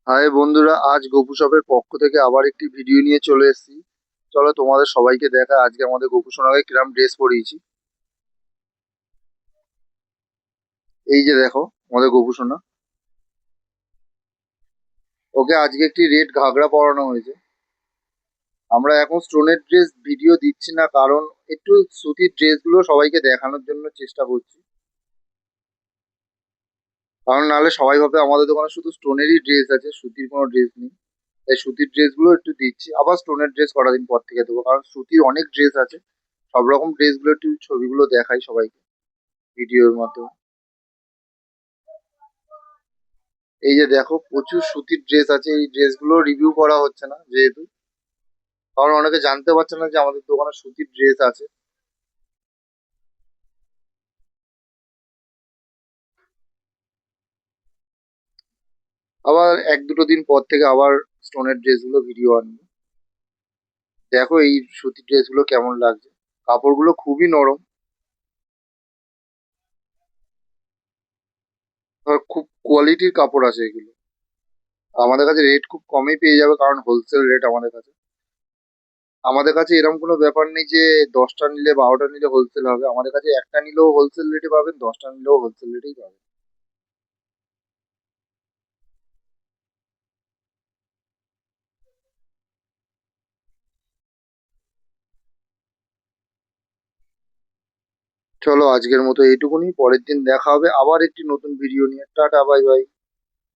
High বন্ধুরা, আজ গপু শপের পক্ষ থেকে আবার একটি ভিডিও নিয়ে চলে এসেছি। চলো তোমাদের সবাইকে দেখা আজকে আমাদের গপু সোনাকে কিরম ড্রেস পরিয়েছি। এই যে দেখো আমাদের গপু সোনা, ওকে আজকে একটি রেড ঘাগরা পরানো হয়েছে। আমরা এখন স্টোনের ড্রেস ভিডিও দিচ্ছি না, কারণ একটু সুতির ড্রেসগুলো সবাইকে দেখানোর জন্য চেষ্টা করছি। কারণ নাহলে সবাই ভাবে আমাদের দোকানে শুধু স্টোনেরই ড্রেস আছে, সুতির কোনো ড্রেস নেই। তাই সুতির ড্রেসগুলো একটু দিচ্ছি, আবার স্টোনের ড্রেস কটা দিন পর থেকে দেবো, কারণ সুতির অনেক ড্রেস আছে। সব রকম ড্রেসগুলো একটু ছবিগুলো দেখাই সবাইকে ভিডিওর মাধ্যমে। এই যে দেখো প্রচুর সুতির ড্রেস আছে, এই ড্রেসগুলো রিভিউ করা হচ্ছে না যেহেতু, কারণ অনেকে জানতে পারছে না যে আমাদের দোকানে সুতির ড্রেস আছে। আবার এক দুটো দিন পর থেকে আবার স্টোনের ড্রেসগুলো ভিডিও আনবো। দেখো এই সুতির ড্রেসগুলো কেমন লাগছে, কাপড়গুলো খুবই নরম, আর খুব কোয়ালিটির কাপড় আছে এগুলো। আমাদের কাছে রেট খুব কমই পেয়ে যাবে, কারণ হোলসেল রেট আমাদের কাছে। আমাদের কাছে এরকম কোনো ব্যাপার নেই যে 10টা নিলে 12টা নিলে হোলসেল হবে। আমাদের কাছে একটা নিলেও হোলসেল রেটে পাবেন, 10টা নিলেও হোলসেল রেটেই পাবেন। চলো আজকের মতো এইটুকুনি, পরের দিন দেখা হবে আবার একটি নতুন ভিডিও নিয়ে। Tata, bye bye.